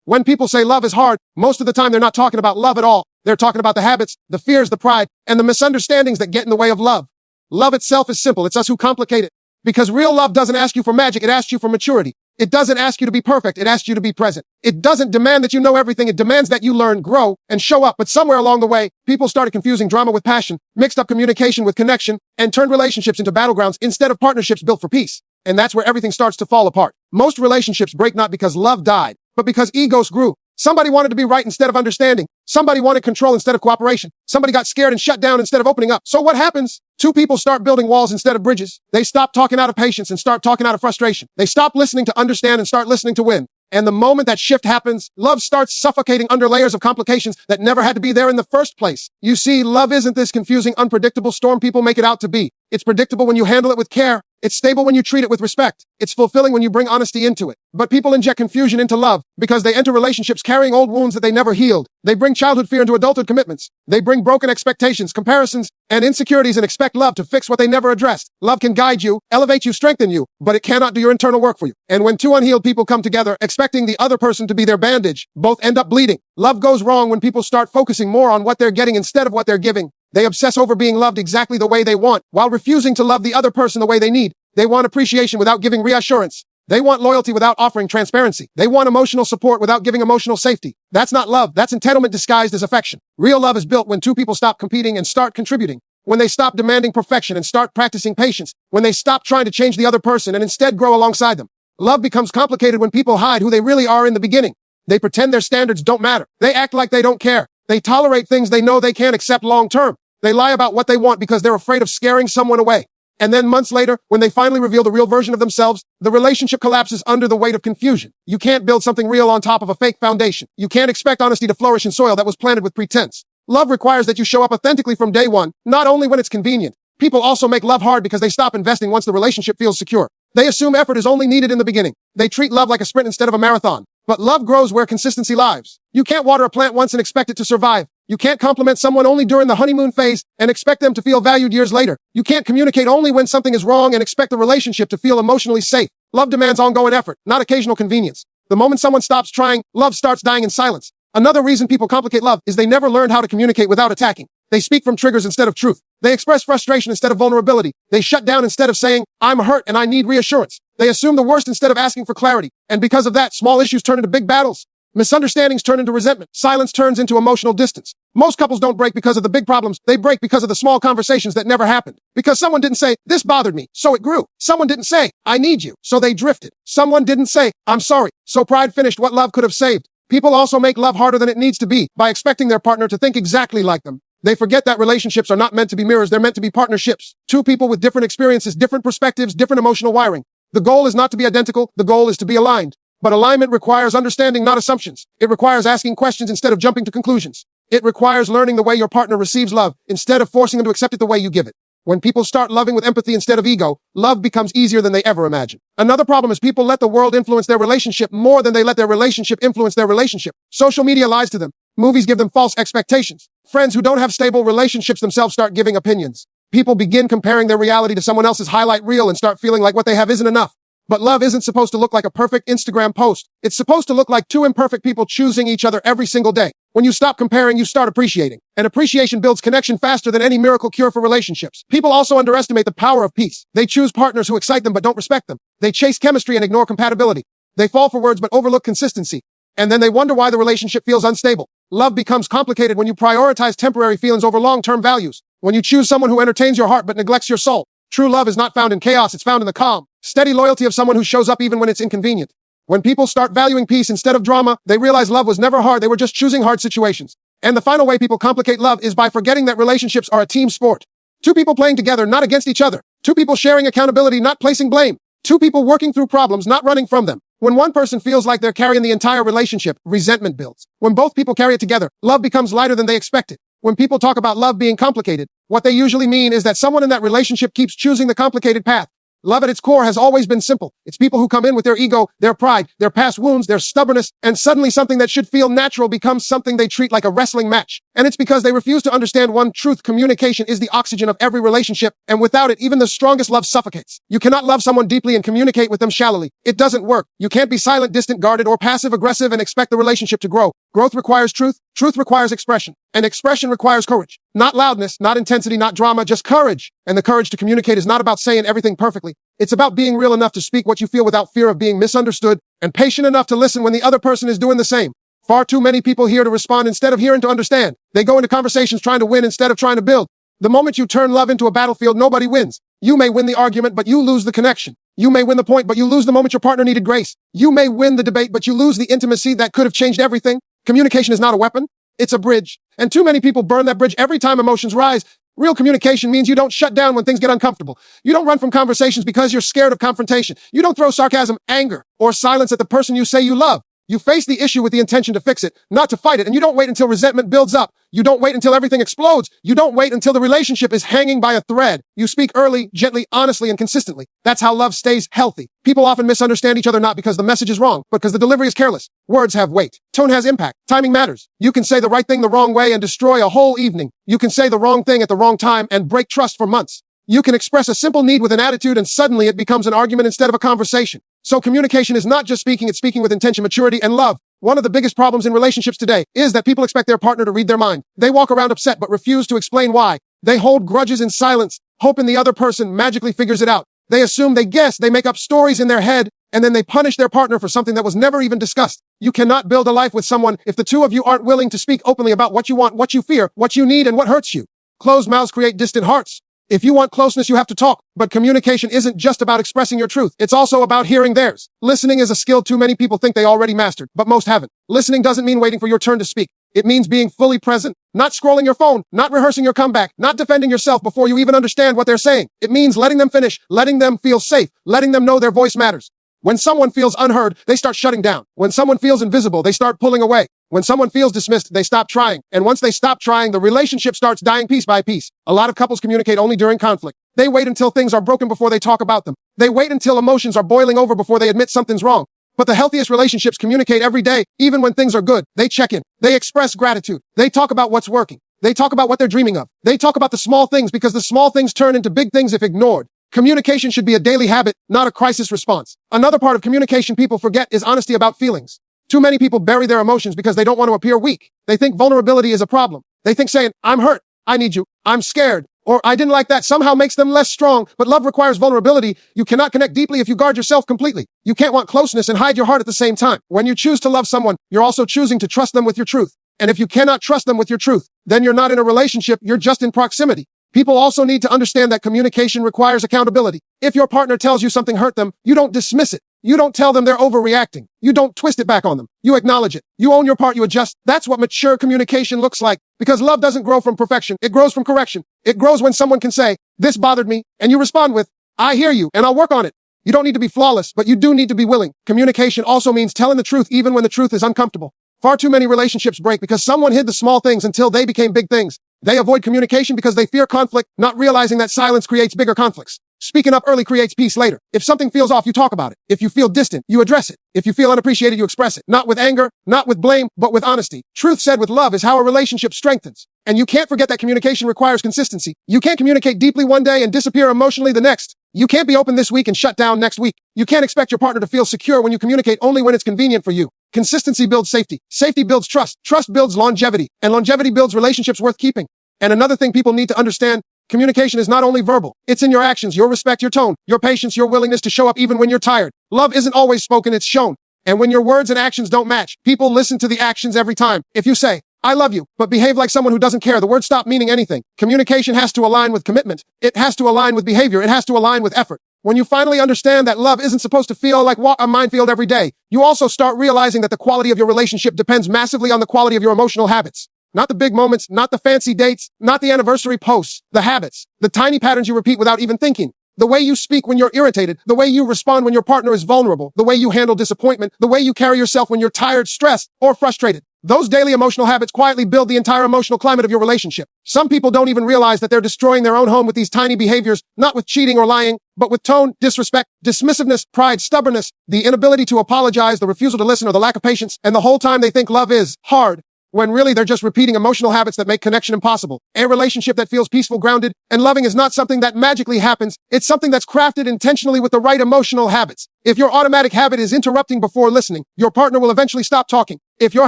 When people say love is hard, most of the time they're not talking about love at all. They're talking about the habits, the fears, the pride, and the misunderstandings that get in the way of love. Love itself is simple. It's us who complicate it. Because real love doesn't ask you for magic, it asks you for maturity. It doesn't ask you to be perfect, it asks you to be present. It doesn't demand that you know everything, it demands that you learn, grow, and show up. But somewhere along the way, people started confusing drama with passion, mixed up communication with connection, and turned relationships into battlegrounds instead of partnerships built for peace. And that's where everything starts to fall apart. Most relationships break not because love died, but because egos grew. Somebody wanted to be right instead of understanding. Somebody wanted control instead of cooperation. Somebody got scared and shut down instead of opening up. So what happens? Two people start building walls instead of bridges. They stop talking out of patience and start talking out of frustration. They stop listening to understand and start listening to win. And the moment that shift happens, love starts suffocating under layers of complications that never had to be there in the first place. You see, love isn't this confusing, unpredictable storm people make it out to be. It's predictable when you handle it with care. It's stable when you treat it with respect. It's fulfilling when you bring honesty into it. But people inject confusion into love because they enter relationships carrying old wounds that they never healed. They bring childhood fear into adulthood commitments. They bring broken expectations, comparisons, and insecurities and expect love to fix what they never addressed. Love can guide you, elevate you, strengthen you, but it cannot do your internal work for you. And when two unhealed people come together, expecting the other person to be their bandage, both end up bleeding. Love goes wrong when people start focusing more on what they're getting instead of what they're giving. They obsess over being loved exactly the way they want, while refusing to love the other person the way they need. They want appreciation without giving reassurance. They want loyalty without offering transparency. They want emotional support without giving emotional safety. That's not love. That's entitlement disguised as affection. Real love is built when two people stop competing and start contributing. When they stop demanding perfection and start practicing patience. When they stop trying to change the other person and instead grow alongside them. Love becomes complicated when people hide who they really are in the beginning. They pretend their standards don't matter. They act like they don't care. They tolerate things they know they can't accept long term. They lie about what they want because they're afraid of scaring someone away. And then months later, when they finally reveal the real version of themselves, the relationship collapses under the weight of confusion. You can't build something real on top of a fake foundation. You can't expect honesty to flourish in soil that was planted with pretense. Love requires that you show up authentically from day one, not only when it's convenient. People also make love hard because they stop investing once the relationship feels secure. They assume effort is only needed in the beginning. They treat love like a sprint instead of a marathon. But love grows where consistency lives. You can't water a plant once and expect it to survive. You can't compliment someone only during the honeymoon phase and expect them to feel valued years later. You can't communicate only when something is wrong and expect the relationship to feel emotionally safe. Love demands ongoing effort, not occasional convenience. The moment someone stops trying, love starts dying in silence. Another reason people complicate love is they never learned how to communicate without attacking. They speak from triggers instead of truth. They express frustration instead of vulnerability. They shut down instead of saying, I'm hurt and I need reassurance. They assume the worst instead of asking for clarity. And because of that, small issues turn into big battles. Misunderstandings turn into resentment. Silence turns into emotional distance. Most couples don't break because of the big problems. They break because of the small conversations that never happened. Because someone didn't say, this bothered me, so it grew. Someone didn't say, I need you, so they drifted. Someone didn't say, I'm sorry, so pride finished what love could have saved. People also make love harder than it needs to be by expecting their partner to think exactly like them. They forget that relationships are not meant to be mirrors, they're meant to be partnerships. Two people with different experiences, different perspectives, different emotional wiring. The goal is not to be identical, the goal is to be aligned. But alignment requires understanding, not assumptions. It requires asking questions instead of jumping to conclusions. It requires learning the way your partner receives love instead of forcing them to accept it the way you give it. When people start loving with empathy instead of ego, love becomes easier than they ever imagined. Another problem is people let the world influence their relationship more than they let their relationship influence their relationship. Social media lies to them. Movies give them false expectations. Friends who don't have stable relationships themselves start giving opinions. People begin comparing their reality to someone else's highlight reel and start feeling like what they have isn't enough. But love isn't supposed to look like a perfect Instagram post. It's supposed to look like two imperfect people choosing each other every single day. When you stop comparing, you start appreciating. And appreciation builds connection faster than any miracle cure for relationships. People also underestimate the power of peace. They choose partners who excite them but don't respect them. They chase chemistry and ignore compatibility. They fall for words but overlook consistency. And then they wonder why the relationship feels unstable. Love becomes complicated when you prioritize temporary feelings over long-term values. When you choose someone who entertains your heart but neglects your soul. True love is not found in chaos, it's found in the calm, steady loyalty of someone who shows up even when it's inconvenient. When people start valuing peace instead of drama, they realize love was never hard, they were just choosing hard situations. And the final way people complicate love is by forgetting that relationships are a team sport. Two people playing together, not against each other. Two people sharing accountability, not placing blame. Two people working through problems, not running from them. When one person feels like they're carrying the entire relationship, resentment builds. When both people carry it together, love becomes lighter than they expected. When people talk about love being complicated, what they usually mean is that someone in that relationship keeps choosing the complicated path. Love at its core has always been simple. It's people who come in with their ego, their pride, their past wounds, their stubbornness, and suddenly something that should feel natural becomes something they treat like a wrestling match. And it's because they refuse to understand one truth: communication is the oxygen of every relationship, and without it, even the strongest love suffocates. You cannot love someone deeply and communicate with them shallowly. It doesn't work. You can't be silent, distant, guarded, or passive-aggressive and expect the relationship to grow. Growth requires truth. Truth requires expression. And expression requires courage. Not loudness, not intensity, not drama, just courage. And the courage to communicate is not about saying everything perfectly. It's about being real enough to speak what you feel without fear of being misunderstood, and patient enough to listen when the other person is doing the same. Far too many people hear to respond instead of hearing to understand. They go into conversations trying to win instead of trying to build. The moment you turn love into a battlefield, nobody wins. You may win the argument, but you lose the connection. You may win the point, but you lose the moment your partner needed grace. You may win the debate, but you lose the intimacy that could have changed everything. Communication is not a weapon. It's a bridge. And too many people burn that bridge every time emotions rise. Real communication means you don't shut down when things get uncomfortable. You don't run from conversations because you're scared of confrontation. You don't throw sarcasm, anger, or silence at the person you say you love. You face the issue with the intention to fix it, not to fight it, and you don't wait until resentment builds up. You don't wait until everything explodes. You don't wait until the relationship is hanging by a thread. You speak early, gently, honestly, and consistently. That's how love stays healthy. People often misunderstand each other not because the message is wrong, but because the delivery is careless. Words have weight. Tone has impact. Timing matters. You can say the right thing the wrong way and destroy a whole evening. You can say the wrong thing at the wrong time and break trust for months. You can express a simple need with an attitude and suddenly it becomes an argument instead of a conversation. So communication is not just speaking, it's speaking with intention, maturity, and love. One of the biggest problems in relationships today is that people expect their partner to read their mind. They walk around upset but refuse to explain why. They hold grudges in silence, hoping the other person magically figures it out. They assume, they guess, they make up stories in their head, and then they punish their partner for something that was never even discussed. You cannot build a life with someone if the two of you aren't willing to speak openly about what you want, what you fear, what you need, and what hurts you. Closed mouths create distant hearts. If you want closeness, you have to talk. But communication isn't just about expressing your truth. It's also about hearing theirs. Listening is a skill too many people think they already mastered, but most haven't. Listening doesn't mean waiting for your turn to speak. It means being fully present, not scrolling your phone, not rehearsing your comeback, not defending yourself before you even understand what they're saying. It means letting them finish, letting them feel safe, letting them know their voice matters. When someone feels unheard, they start shutting down. When someone feels invisible, they start pulling away. When someone feels dismissed, they stop trying. And once they stop trying, the relationship starts dying piece by piece. A lot of couples communicate only during conflict. They wait until things are broken before they talk about them. They wait until emotions are boiling over before they admit something's wrong. But the healthiest relationships communicate every day, even when things are good. They check in. They express gratitude. They talk about what's working. They talk about what they're dreaming of. They talk about the small things because the small things turn into big things if ignored. Communication should be a daily habit, not a crisis response. Another part of communication people forget is honesty about feelings. Too many people bury their emotions because they don't want to appear weak. They think vulnerability is a problem. They think saying, "I'm hurt, I need you, I'm scared," or "I didn't like that" somehow makes them less strong. But love requires vulnerability. You cannot connect deeply if you guard yourself completely. You can't want closeness and hide your heart at the same time. When you choose to love someone, you're also choosing to trust them with your truth. And if you cannot trust them with your truth, then you're not in a relationship, you're just in proximity. People also need to understand that communication requires accountability. If your partner tells you something hurt them, you don't dismiss it. You don't tell them they're overreacting. You don't twist it back on them. You acknowledge it. You own your part, you adjust. That's what mature communication looks like. Because love doesn't grow from perfection. It grows from correction. It grows when someone can say, "This bothered me," and you respond with, "I hear you, and I'll work on it." You don't need to be flawless, but you do need to be willing. Communication also means telling the truth even when the truth is uncomfortable. Far too many relationships break because someone hid the small things until they became big things. They avoid communication because they fear conflict, not realizing that silence creates bigger conflicts. Speaking up early creates peace later. If something feels off, you talk about it. If you feel distant, you address it. If you feel unappreciated, you express it. Not with anger, not with blame, but with honesty. Truth said with love is how a relationship strengthens. And you can't forget that communication requires consistency. You can't communicate deeply one day and disappear emotionally the next. You can't be open this week and shut down next week. You can't expect your partner to feel secure when you communicate only when it's convenient for you. Consistency builds safety. Safety builds trust. Trust builds longevity. And longevity builds relationships worth keeping. And another thing people need to understand, communication is not only verbal. It's in your actions, your respect, your tone, your patience, your willingness to show up even when you're tired. Love isn't always spoken, it's shown. And when your words and actions don't match, people listen to the actions every time. If you say, "I love you," but behave like someone who doesn't care, the words stop meaning anything. Communication has to align with commitment. It has to align with behavior. It has to align with effort. When you finally understand that love isn't supposed to feel like a minefield every day, you also start realizing that the quality of your relationship depends massively on the quality of your emotional habits. Not the big moments, not the fancy dates, not the anniversary posts, the habits, the tiny patterns you repeat without even thinking. The way you speak when you're irritated, the way you respond when your partner is vulnerable, the way you handle disappointment, the way you carry yourself when you're tired, stressed, or frustrated. Those daily emotional habits quietly build the entire emotional climate of your relationship. Some people don't even realize that they're destroying their own home with these tiny behaviors, not with cheating or lying, but with tone, disrespect, dismissiveness, pride, stubbornness, the inability to apologize, the refusal to listen, or the lack of patience, and the whole time they think love is hard, when really they're just repeating emotional habits that make connection impossible. A relationship that feels peaceful, grounded, and loving is not something that magically happens. It's something that's crafted intentionally with the right emotional habits. If your automatic habit is interrupting before listening, your partner will eventually stop talking. If your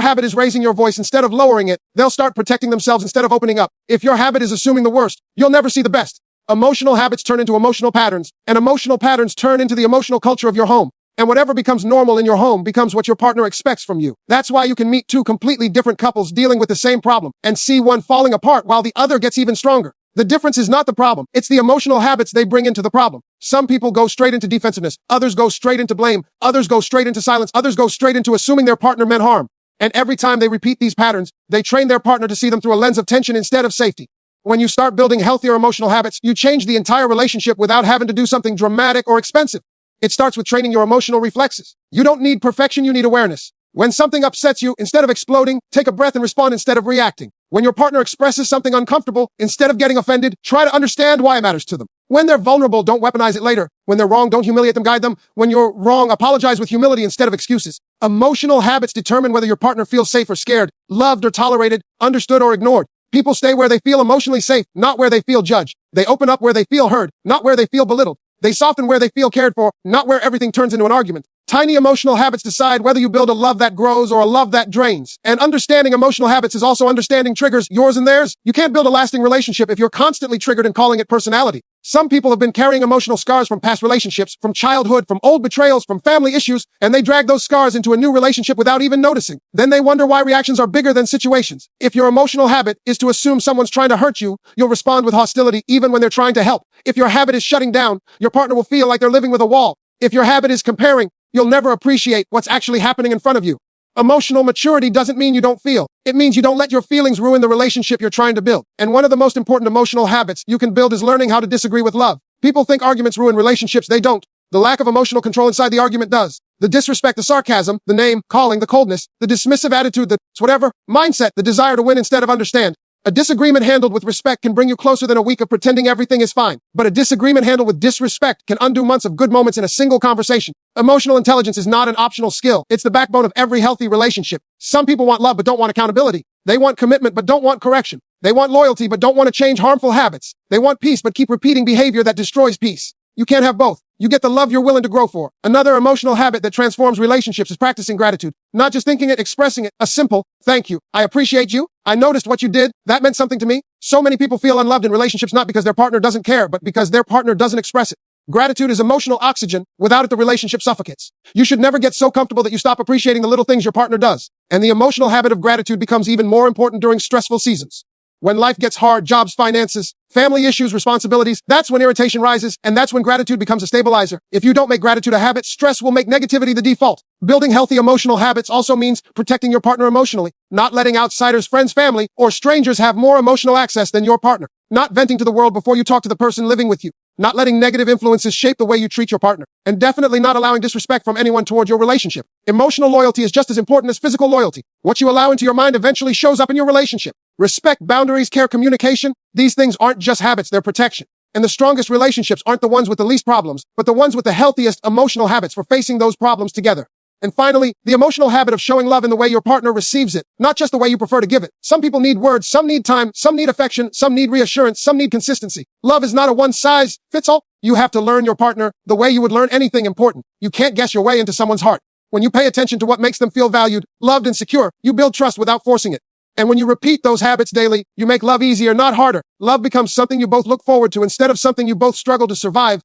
habit is raising your voice instead of lowering it, they'll start protecting themselves instead of opening up. If your habit is assuming the worst, you'll never see the best. Emotional habits turn into emotional patterns, and emotional patterns turn into the emotional culture of your home. And whatever becomes normal in your home becomes what your partner expects from you. That's why you can meet two completely different couples dealing with the same problem and see one falling apart while the other gets even stronger. The difference is not the problem. It's the emotional habits they bring into the problem. Some people go straight into defensiveness. Others go straight into blame. Others go straight into silence. Others go straight into assuming their partner meant harm. And every time they repeat these patterns, they train their partner to see them through a lens of tension instead of safety. When you start building healthier emotional habits, you change the entire relationship without having to do something dramatic or expensive. It starts with training your emotional reflexes. You don't need perfection, you need awareness. When something upsets you, instead of exploding, take a breath and respond instead of reacting. When your partner expresses something uncomfortable, instead of getting offended, try to understand why it matters to them. When they're vulnerable, don't weaponize it later. When they're wrong, don't humiliate them, guide them. When you're wrong, apologize with humility instead of excuses. Emotional habits determine whether your partner feels safe or scared, loved or tolerated, understood or ignored. People stay where they feel emotionally safe, not where they feel judged. They open up where they feel heard, not where they feel belittled. They soften where they feel cared for, not where everything turns into an argument. Tiny emotional habits decide whether you build a love that grows or a love that drains. And understanding emotional habits is also understanding triggers, yours and theirs. You can't build a lasting relationship if you're constantly triggered and calling it personality. Some people have been carrying emotional scars from past relationships, from childhood, from old betrayals, from family issues, and they drag those scars into a new relationship without even noticing. Then they wonder why reactions are bigger than situations. If your emotional habit is to assume someone's trying to hurt you, you'll respond with hostility even when they're trying to help. If your habit is shutting down, your partner will feel like they're living with a wall. If your habit is comparing, you'll never appreciate what's actually happening in front of you. Emotional maturity doesn't mean you don't feel. It means you don't let your feelings ruin the relationship you're trying to build. And one of the most important emotional habits you can build is learning how to disagree with love. People think arguments ruin relationships. They don't. The lack of emotional control inside the argument does. The disrespect, the sarcasm, the name, calling, the coldness, the dismissive attitude, the whatever mindset, the desire to win instead of understand. A disagreement handled with respect can bring you closer than a week of pretending everything is fine. But a disagreement handled with disrespect can undo months of good moments in a single conversation. Emotional intelligence is not an optional skill. It's the backbone of every healthy relationship. Some people want love but don't want accountability. They want commitment but don't want correction. They want loyalty but don't want to change harmful habits. They want peace but keep repeating behavior that destroys peace. You can't have both. You get the love you're willing to grow for. Another emotional habit that transforms relationships is practicing gratitude. Not just thinking it, expressing it. A simple, thank you. I appreciate you. I noticed what you did. That meant something to me. So many people feel unloved in relationships not because their partner doesn't care, but because their partner doesn't express it. Gratitude is emotional oxygen. Without it, the relationship suffocates. You should never get so comfortable that you stop appreciating the little things your partner does. And the emotional habit of gratitude becomes even more important during stressful seasons. When life gets hard, jobs, finances, family issues, responsibilities, that's when irritation rises, and that's when gratitude becomes a stabilizer. If you don't make gratitude a habit, stress will make negativity the default. Building healthy emotional habits also means protecting your partner emotionally, not letting outsiders, friends, family, or strangers have more emotional access than your partner. Not venting to the world before you talk to the person living with you. Not letting negative influences shape the way you treat your partner. And definitely not allowing disrespect from anyone toward your relationship. Emotional loyalty is just as important as physical loyalty. What you allow into your mind eventually shows up in your relationship. Respect, boundaries, care, communication. These things aren't just habits, they're protection. And the strongest relationships aren't the ones with the least problems, but the ones with the healthiest emotional habits for facing those problems together. And finally, the emotional habit of showing love in the way your partner receives it, not just the way you prefer to give it. Some people need words, some need time, some need affection, some need reassurance, some need consistency. Love is not a one-size-fits-all. You have to learn your partner the way you would learn anything important. You can't guess your way into someone's heart. When you pay attention to what makes them feel valued, loved, and secure, you build trust without forcing it. And when you repeat those habits daily, you make love easier, not harder. Love becomes something you both look forward to instead of something you both struggle to survive.